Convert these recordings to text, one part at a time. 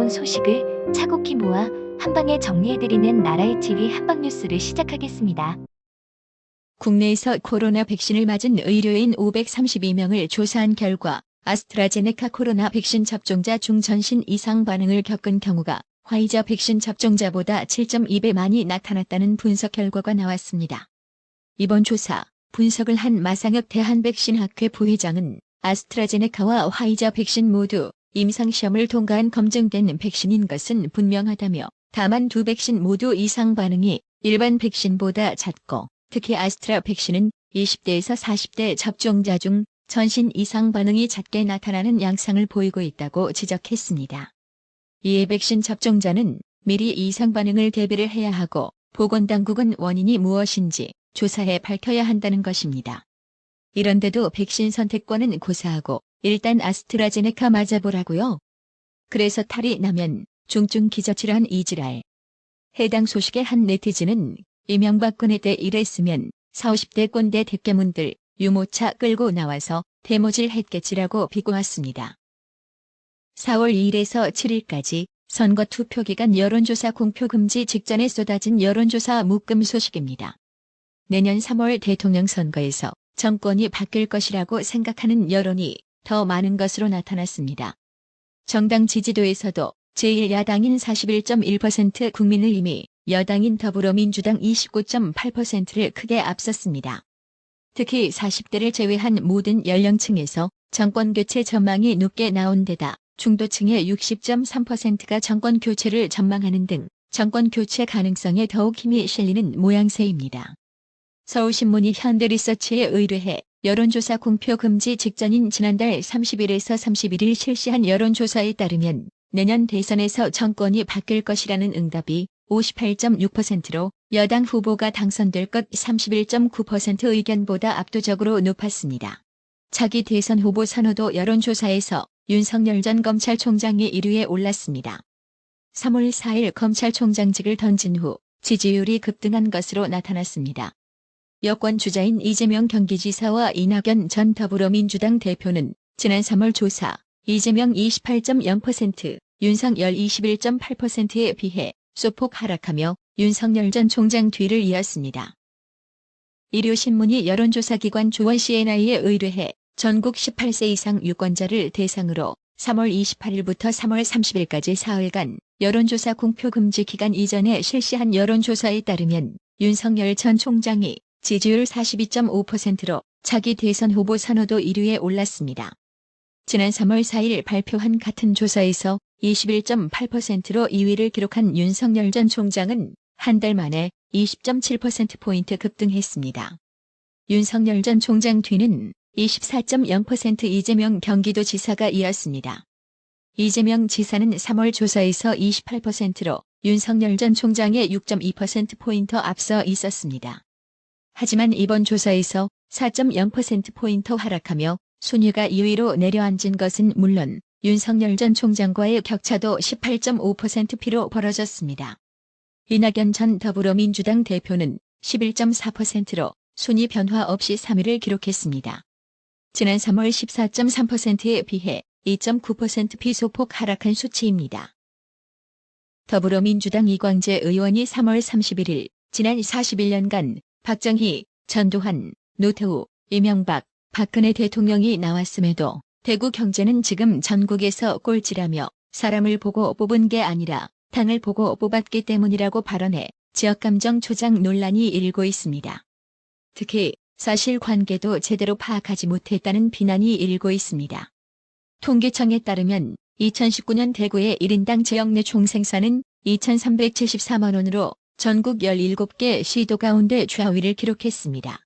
주요 소식을 차곡히 모아 한방에 정리해드리는 나라의 TV 한방뉴스를 시작하겠습니다. 국내에서 코로나 백신을 맞은 의료인 532명을 조사한 결과 아스트라제네카 코로나 백신 접종자 중 전신 이상 반응을 겪은 경우가 화이자 백신 접종자보다 7.2배 많이 나타났다는 분석 결과가 나왔습니다. 이번 조사, 분석을 한 마상혁 대한백신학회 부회장은 아스트라제네카와 화이자 백신 모두 임상시험을 통과한 검증된 백신인 것은 분명하다며 다만 두 백신 모두 이상 반응이 일반 백신보다 잦고 특히 아스트라 백신은 20대에서 40대 접종자 중 전신 이상 반응이 잦게 나타나는 양상을 보이고 있다고 지적했습니다. 이에 백신 접종자는 미리 이상 반응을 대비를 해야 하고 보건당국은 원인이 무엇인지 조사해 밝혀야 한다는 것입니다. 이런데도 백신 선택권은 고사하고 일단 아스트라제네카 맞아보라고요. 그래서 탈이 나면 중증 기저질환 이지랄. 해당 소식에 한 네티즌은 이명박근혜 때 이랬으면 40, 50대 꼰대 대깨문들 유모차 끌고 나와서 대모질 했겠지라고 비꼬았습니다. 4월 2일에서 7일까지 선거 투표 기간 여론조사 공표 금지 직전에 쏟아진 여론조사 묶음 소식입니다. 내년 3월 대통령 선거에서 정권이 바뀔 것이라고 생각하는 여론이 더 많은 것으로 나타났습니다. 정당 지지도에서도 제1야당인 41.1% 국민을 이미 여당인 더불어민주당 29.8%를 크게 앞섰습니다. 특히 40대를 제외한 모든 연령층에서 정권 교체 전망이 높게 나온 데다 중도층의 60.3%가 정권 교체를 전망하는 등 정권 교체 가능성에 더욱 힘이 실리는 모양새입니다. 서울신문이 현대리서치에 의뢰해 여론조사 공표 금지 직전인 지난달 30일에서 31일 실시한 여론조사에 따르면 내년 대선에서 정권이 바뀔 것이라는 응답이 58.6%로 여당 후보가 당선될 것 31.9% 의견보다 압도적으로 높았습니다. 차기 대선 후보 선호도 여론조사에서 윤석열 전 검찰총장이 1위에 올랐습니다. 3월 4일 검찰총장직을 던진 후 지지율이 급등한 것으로 나타났습니다. 여권 주자인 이재명 경기지사와 이낙연 전 더불어민주당 대표는 지난 3월 조사 이재명 28.0%, 윤석열 21.8%에 비해 소폭 하락하며 윤석열 전 총장 뒤를 이었습니다. 일요신문이 여론조사기관 조원 CNI에 의뢰해 전국 18세 이상 유권자를 대상으로 3월 28일부터 3월 30일까지 사흘간 여론조사 공표 금지 기간 이전에 실시한 여론조사에 따르면 윤석열 전 총장이 지지율 42.5%로 차기 대선 후보 선호도 1위에 올랐습니다. 지난 3월 4일 발표한 같은 조사에서 21.8%로 2위를 기록한 윤석열 전 총장은 한 달 만에 20.7%포인트 급등했습니다. 윤석열 전 총장 뒤는 24.0% 이재명 경기도지사가 이었습니다. 이재명 지사는 3월 조사에서 28%로 윤석열 전 총장의 6.2%포인트 앞서 있었습니다. 하지만 이번 조사에서 4.0%포인트 하락하며 순위가 2위로 내려앉은 것은 물론 윤석열 전 총장과의 격차도 18.5%피로 벌어졌습니다. 이낙연 전 더불어민주당 대표는 11.4%로 순위 변화 없이 3위를 기록했습니다. 지난 3월 14.3%에 비해 2.9%피 소폭 하락한 수치입니다. 더불어민주당 이광재 의원이 3월 31일 지난 41년간 박정희, 전두환, 노태우, 이명박, 박근혜 대통령이 나왔음에도 대구 경제는 지금 전국에서 꼴찌라며 사람을 보고 뽑은 게 아니라 당을 보고 뽑았기 때문이라고 발언해 지역감정 조장 논란이 일고 있습니다. 특히 사실관계도 제대로 파악하지 못했다는 비난이 일고 있습니다. 통계청에 따르면 2019년 대구의 1인당 지역 내 총생산은 2,374만 원으로 전국 17개 시도 가운데 좌위를 기록했습니다.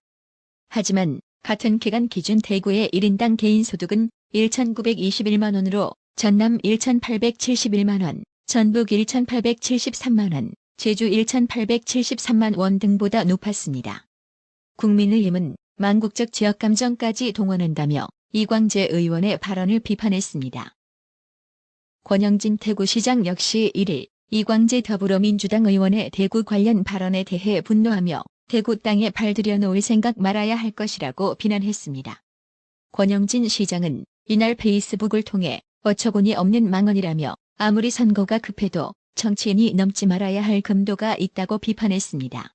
하지만 같은 기간 기준 대구의 1인당 개인소득은 1,921만 원으로 전남 1,871만 원, 전북 1,873만 원, 제주 1,873만 원 등보다 높았습니다. 국민의힘은 망국적 지역감정까지 동원한다며 이광재 의원의 발언을 비판했습니다. 권영진 대구시장 역시 1일 이광재 더불어민주당 의원의 대구 관련 발언에 대해 분노하며 대구 땅에 발 들여놓을 생각 말아야 할 것이라고 비난했습니다. 권영진 시장은 이날 페이스북을 통해 어처구니 없는 망언이라며 아무리 선거가 급해도 정치인이 넘지 말아야 할 금도가 있다고 비판했습니다.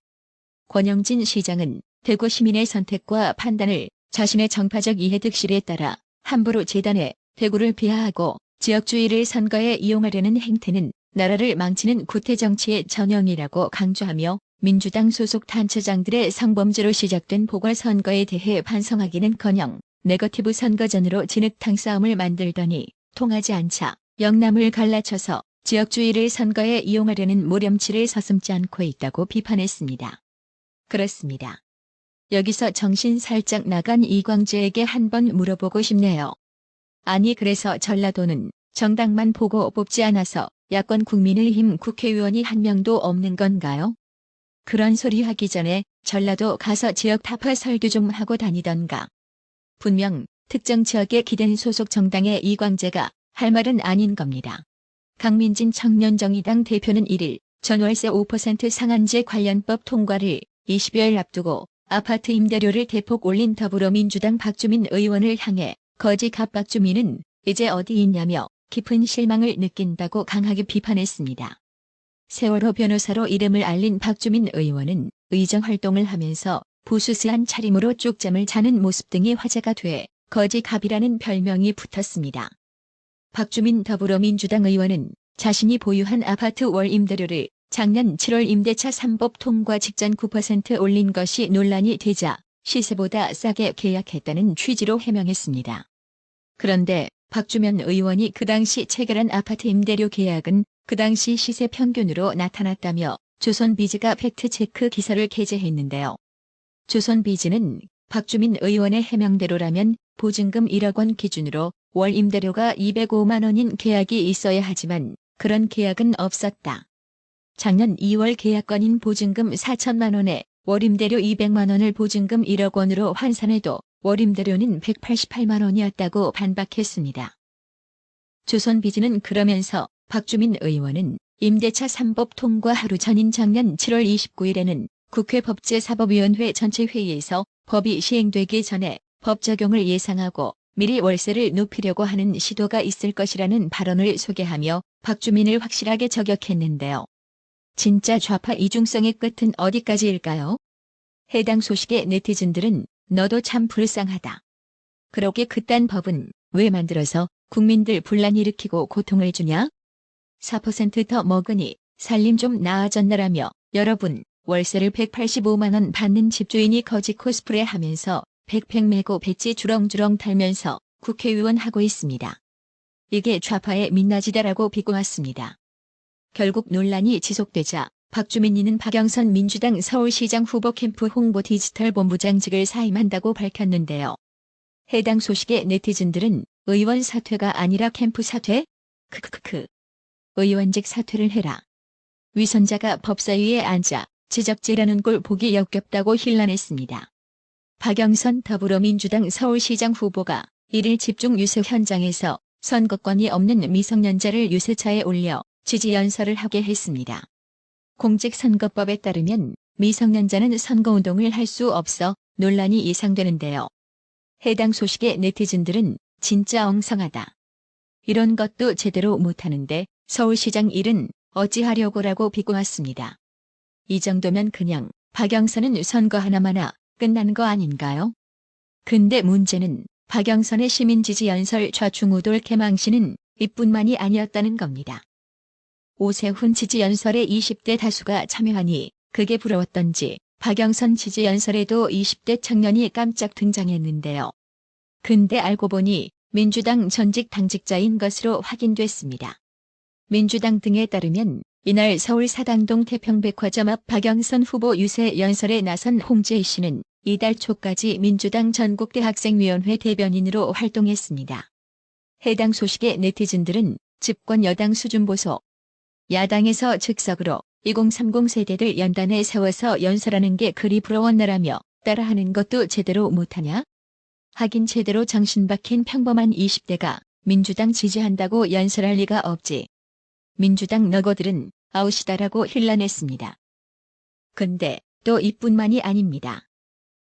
권영진 시장은 대구 시민의 선택과 판단을 자신의 정파적 이해득실에 따라 함부로 재단해 대구를 비하하고 지역주의를 선거에 이용하려는 행태는 나라를 망치는 구태 정치의 전형이라고 강조하며 민주당 소속 단체장들의 성범죄로 시작된 보궐선거에 대해 반성하기는커녕 네거티브 선거전으로 진흙탕 싸움을 만들더니 통하지 않자 영남을 갈라쳐서 지역주의를 선거에 이용하려는 모렴치를 서슴지 않고 있다고 비판했습니다. 그렇습니다. 여기서 정신 살짝 나간 이광재에게 한번 물어보고 싶네요. 아니 그래서 전라도는 정당만 보고 뽑지 않아서 야권 국민의힘 국회의원이 한 명도 없는 건가요? 그런 소리 하기 전에 전라도 가서 지역 타파 설교 좀 하고 다니던가. 분명 특정 지역에 기댄 소속 정당의 이광재가 할 말은 아닌 겁니다. 강민진 청년정의당 대표는 1일 전월세 5% 상한제 관련법 통과를 20여일 앞두고 아파트 임대료를 대폭 올린 더불어민주당 박주민 의원을 향해 거지 갑박주민은 이제 어디 있냐며 깊은 실망을 느낀다고 강하게 비판했습니다. 세월호 변호사로 이름을 알린 박주민 의원은 의정활동을 하면서 부수스한 차림으로 쪽잠을 자는 모습 등이 화제가 돼 거지 갑이라는 별명이 붙었습니다. 박주민 더불어민주당 의원은 자신이 보유한 아파트 월 임대료를 작년 7월 임대차 3법 통과 직전 9% 올린 것이 논란이 되자 시세보다 싸게 계약했다는 취지로 해명했습니다. 그런데 박주민 의원이 그 당시 체결한 아파트 임대료 계약은 그 당시 시세 평균으로 나타났다며 조선비즈가 팩트체크 기사를 게재했는데요. 조선비즈는 박주민 의원의 해명대로라면 보증금 1억 원 기준으로 월 임대료가 205만 원인 계약이 있어야 하지만 그런 계약은 없었다. 작년 2월 계약건인 보증금 4천만 원에 월 임대료 200만 원을 보증금 1억 원으로 환산해도 월 임대료는 188만 원이었다고 반박했습니다. 조선비즈는 그러면서 박주민 의원은 임대차 3법 통과 하루 전인 작년 7월 29일에는 국회 법제사법위원회 전체 회의에서 법이 시행되기 전에 법 적용을 예상하고 미리 월세를 높이려고 하는 시도가 있을 것이라는 발언을 소개하며 박주민을 확실하게 저격했는데요. 진짜 좌파 이중성의 끝은 어디까지일까요? 해당 소식에 네티즌들은 너도 참 불쌍하다. 그러게 그딴 법은 왜 만들어서 국민들 분란 일으키고 고통을 주냐? 4% 더 먹으니 살림 좀 나아졌나라며 여러분 월세를 185만 원 받는 집주인이 거지 코스프레 하면서 백팩 메고 배지 주렁주렁 달면서 국회의원 하고 있습니다. 이게 좌파의 민낯이다라고 비꼬았습니다. 결국 논란이 지속되자 박주민이는 박영선 민주당 서울시장 후보 캠프 홍보 디지털 본부장직을 사임한다고 밝혔는데요. 해당 소식에 네티즌들은 의원 사퇴가 아니라 캠프 사퇴? 크크크크. 의원직 사퇴를 해라. 위선자가 법사위에 앉아 지적질하는 꼴 보기 역겹다고 힐난했습니다. 박영선 더불어민주당 서울시장 후보가 1일 집중 유세 현장에서 선거권이 없는 미성년자를 유세차에 올려 지지 연설을 하게 했습니다. 공직선거법에 따르면 미성년자는 선거운동을 할 수 없어 논란이 예상되는데요. 해당 소식에 네티즌들은 진짜 엉성하다. 이런 것도 제대로 못하는데 서울시장 일은 어찌하려고라고 비꼬았습니다. 이 정도면 그냥 박영선은 선거 하나마나 끝난 거 아닌가요? 근데 문제는 박영선의 시민지지 연설 좌충우돌 개망신은 이뿐만이 아니었다는 겁니다. 오세훈 지지 연설에 20대 다수가 참여하니 그게 부러웠던지 박영선 지지 연설에도 20대 청년이 깜짝 등장했는데요. 근데 알고 보니 민주당 전직 당직자인 것으로 확인됐습니다. 민주당 등에 따르면 이날 서울 사당동 태평백화점 앞 박영선 후보 유세 연설에 나선 홍지혜 씨는 이달 초까지 민주당 전국대학생위원회 대변인으로 활동했습니다. 해당 소식에 네티즌들은 집권 여당 수준 보소. 야당에서 즉석으로 2030 세대들 연단에 세워서 연설하는 게 그리 부러웠나라며 따라하는 것도 제대로 못하냐? 하긴 제대로 정신 박힌 평범한 20대가 민주당 지지한다고 연설할 리가 없지. 민주당 너거들은 아웃이다라고 힐난했습니다. 근데 또 이뿐만이 아닙니다.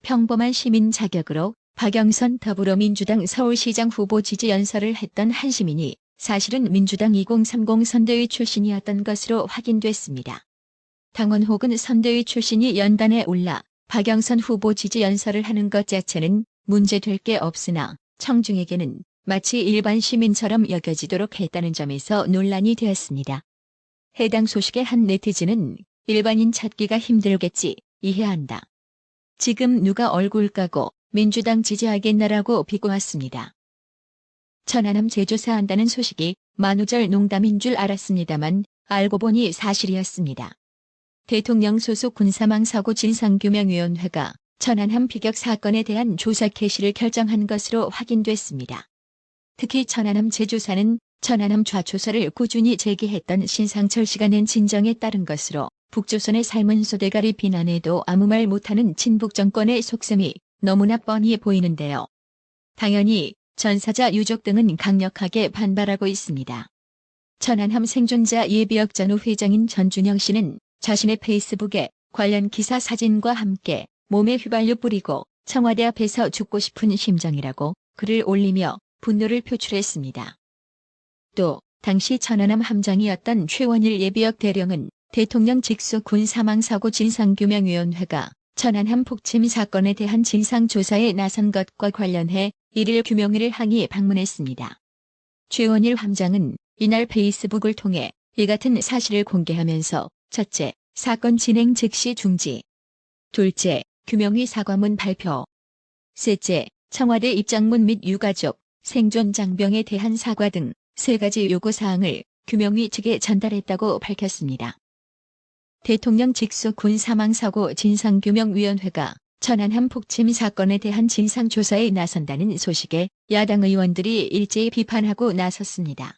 평범한 시민 자격으로 박영선 더불어민주당 서울시장 후보 지지 연설을 했던 한 시민이 사실은 민주당 2030 선대위 출신이었던 것으로 확인됐습니다. 당원 혹은 선대위 출신이 연단에 올라 박영선 후보 지지 연설을 하는 것 자체는 문제될 게 없으나 청중에게는 마치 일반 시민처럼 여겨지도록 했다는 점에서 논란이 되었습니다. 해당 소식의 한 네티즌은 일반인 찾기가 힘들겠지, 이해한다. 지금 누가 얼굴 까고 민주당 지지하겠나라고 비꼬았습니다. 천안함 재조사한다는 소식이 만우절 농담인 줄 알았습니다만 알고 보니 사실이었습니다. 대통령 소속 군사망사고 진상규명위원회가 천안함 피격 사건에 대한 조사 개시를 결정한 것으로 확인됐습니다. 특히 천안함 재조사는 천안함 좌초설을 꾸준히 제기했던 신상철 씨가 낸 진정에 따른 것으로 북조선의 삶은 소대가리 비난에도 아무 말 못하는 친북 정권의 속셈이 너무나 뻔히 보이는데요. 당연히 전사자 유족 등은 강력하게 반발하고 있습니다. 천안함 생존자 예비역 전후 회장인 전준영 씨는 자신의 페이스북에 관련 기사 사진과 함께 몸에 휘발유 뿌리고 청와대 앞에서 죽고 싶은 심정이라고 글을 올리며 분노를 표출했습니다. 또 당시 천안함 함장이었던 최원일 예비역 대령은 대통령 직속 군사망사고 진상규명위원회가 천안함 폭침 사건에 대한 진상조사에 나선 것과 관련해 1일 규명위를 항의 방문했습니다. 최원일 함장은 이날 페이스북을 통해 이 같은 사실을 공개하면서 첫째, 사건 진행 즉시 중지. 둘째, 규명위 사과문 발표. 셋째, 청와대 입장문 및 유가족, 생존 장병에 대한 사과 등 3가지 요구사항을 규명위 측에 전달했다고 밝혔습니다. 대통령 직속 군사망사고 진상규명위원회가 천안함 폭침 사건에 대한 진상조사에 나선다는 소식에 야당 의원들이 일제히 비판하고 나섰습니다.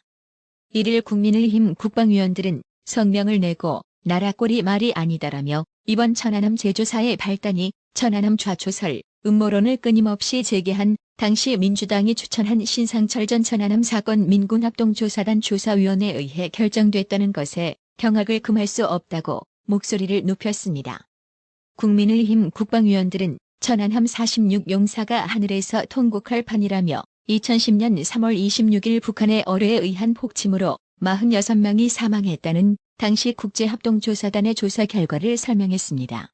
1일 국민의힘 국방위원들은 성명을 내고 나라 꼴이 말이 아니다라며 이번 천안함 재조사의 발단이 천안함 좌초설, 음모론을 끊임없이 제기한 당시 민주당이 추천한 신상철 전 천안함 사건 민군합동조사단 조사위원회에 의해 결정됐다는 것에 경악을 금할 수 없다고 목소리를 높였습니다. 국민의힘 국방위원들은 천안함 46용사가 하늘에서 통곡할 판이라며 2010년 3월 26일 북한의 어뢰에 의한 폭침으로 46명이 사망했다는 당시 국제합동조사단의 조사 결과를 설명했습니다.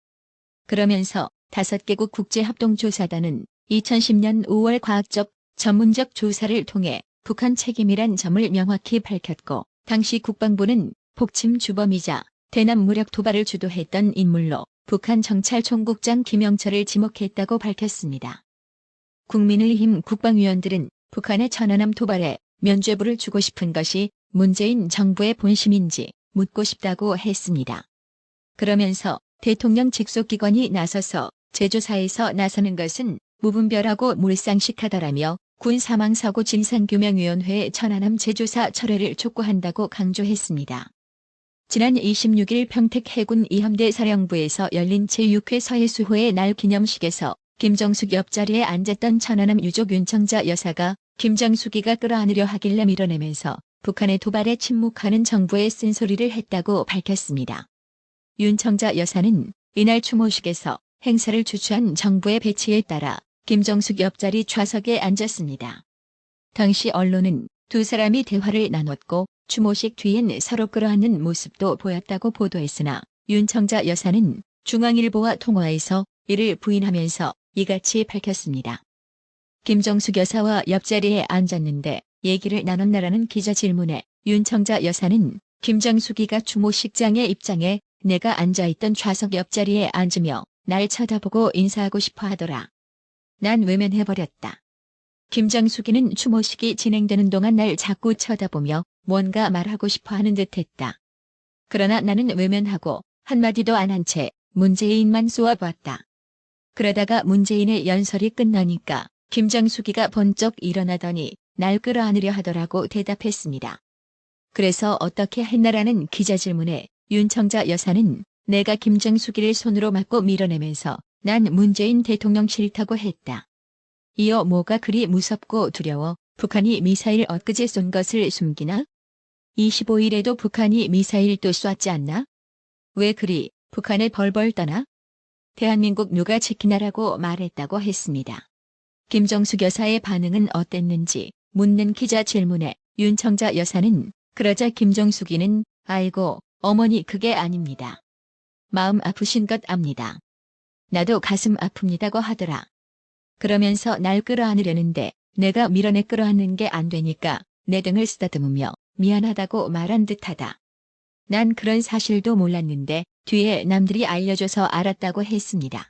그러면서 5개국 국제합동조사단은 2010년 5월 과학적, 전문적 조사를 통해 북한 책임이란 점을 명확히 밝혔고 당시 국방부는 폭침 주범이자 대남 무력 도발을 주도했던 인물로 북한 정찰총국장 김영철을 지목했다고 밝혔습니다. 국민의힘 국방위원들은 북한의 천안함 도발에 면죄부를 주고 싶은 것이 문재인 정부의 본심인지 묻고 싶다고 했습니다. 그러면서 대통령 직속기관이 나서서 재조사에서 나서는 것은 무분별하고 몰상식하다라며 군사망사고 진상규명위원회의 천안함 재조사 철회를 촉구한다고 강조했습니다. 지난 26일 평택 해군 이함대 사령부에서 열린 제6회 서해수호의 날 기념식에서 김정숙 옆자리에 앉았던 천안함 유족 윤청자 여사가 김정숙이가 끌어안으려 하길래 밀어내면서 북한의 도발에 침묵하는 정부에 쓴소리를 했다고 밝혔습니다. 윤청자 여사는 이날 추모식에서 행사를 주최한 정부의 배치에 따라 김정숙 옆자리 좌석에 앉았습니다. 당시 언론은 두 사람이 대화를 나눴고 추모식 뒤엔 서로 끌어안는 모습도 보였다고 보도했으나 윤청자 여사는 중앙일보와 통화에서 이를 부인하면서 이같이 밝혔습니다. 김정숙 여사와 옆자리에 앉았는데 얘기를 나눴나라는 기자 질문에 윤청자 여사는 김정숙이가 추모식장에 입장해 내가 앉아있던 좌석 옆자리에 앉으며 날 쳐다보고 인사하고 싶어 하더라. 난 외면해버렸다. 김정숙이는 추모식이 진행되는 동안 날 자꾸 쳐다보며 뭔가 말하고 싶어 하는 듯했다. 그러나 나는 외면하고 한마디도 안 한 채 문재인만 쏘아봤다. 그러다가 문재인의 연설이 끝나니까 김정숙이가 번쩍 일어나더니 날 끌어안으려 하더라고 대답했습니다. 그래서 어떻게 했나라는 기자 질문에 윤청자 여사는 내가 김정숙이를 손으로 맞고 밀어내면서 난 문재인 대통령 싫다고 했다. 이어 뭐가 그리 무섭고 두려워 북한이 미사일 엊그제 쏜 것을 숨기나? 25일에도 북한이 미사일 또 쐈지 않나? 왜 그리 북한에 벌벌 떠나? 대한민국 누가 지키나라고 말했다고 했습니다. 김정숙 여사의 반응은 어땠는지 묻는 기자 질문에 윤청자 여사는 그러자 김정숙이는 아이고 어머니 그게 아닙니다. 마음 아프신 것 압니다. 나도 가슴 아픕니다고 하더라. 그러면서 날 끌어안으려는데 내가 밀어내 끌어안는 게 안 되니까 내 등을 쓰다듬으며 미안하다고 말한 듯하다. 난 그런 사실도 몰랐는데 뒤에 남들이 알려줘서 알았다고 했습니다.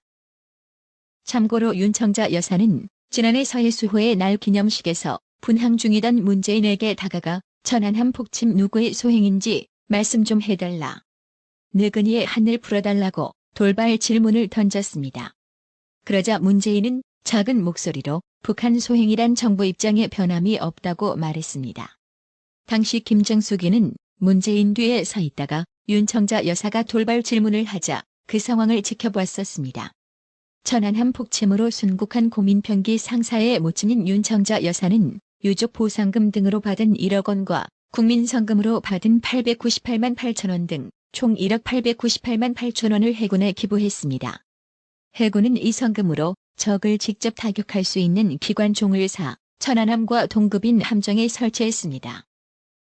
참고로 윤청자 여사는 지난해 서해수호의 날 기념식에서 분향 중이던 문재인에게 다가가 천안함 폭침 누구의 소행인지 말씀 좀 해달라. 느그니의 한을 풀어달라고 돌발 질문을 던졌습니다. 그러자 문재인은 작은 목소리로 북한 소행이란 정부 입장에 변함이 없다고 말했습니다. 당시 김정숙이는 문재인 뒤에 서 있다가 윤청자 여사가 돌발 질문을 하자 그 상황을 지켜봤었습니다. 천안함 폭침으로 순국한 고민평기 상사에 모친인 윤청자 여사는 유족 보상금 등으로 받은 1억 원과 국민성금으로 받은 898만 8천 원 등 총 1억 898만 8천 원을 해군에 기부했습니다. 해군은 이 성금으로 적을 직접 타격할 수 있는 기관총을 사 천안함과 동급인 함정에 설치했습니다.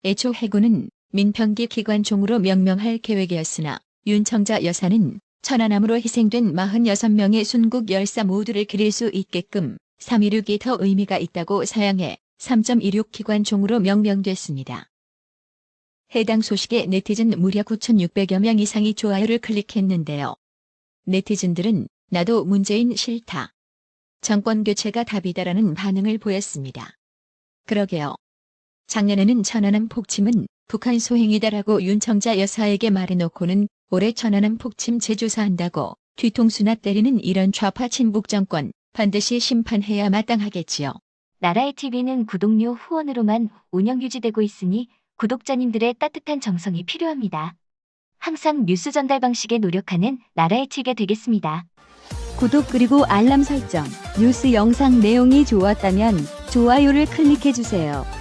애초 해군은 민평기 기관총으로 명명할 계획이었으나 윤청자 여사는 천안함으로 희생된 46명의 순국 열사 모두를 기릴 수 있게끔 316이 더 의미가 있다고 사양해 3.16 기관총으로 명명됐습니다. 해당 소식에 네티즌 무려 9,600여 명 이상이 좋아요를 클릭했는데요. 네티즌들은 나도 문재인 싫다. 정권 교체가 답이다라는 반응을 보였습니다. 그러게요. 작년에는 천안함 폭침은 북한 소행이다라고 윤청자 여사에게 말해놓고는 올해 천안함 폭침 재조사한다고 뒤통수나 때리는 이런 좌파 친북 정권 반드시 심판해야 마땅하겠지요. 나라의 TV는 구독료 후원으로만 운영 유지되고 있으니 구독자님들의 따뜻한 정성이 필요합니다. 항상 뉴스 전달 방식에 노력하는 나라의 TV가 되겠습니다. 구독 그리고 알람 설정, 뉴스 영상 내용이 좋았다면 좋아요를 클릭해주세요.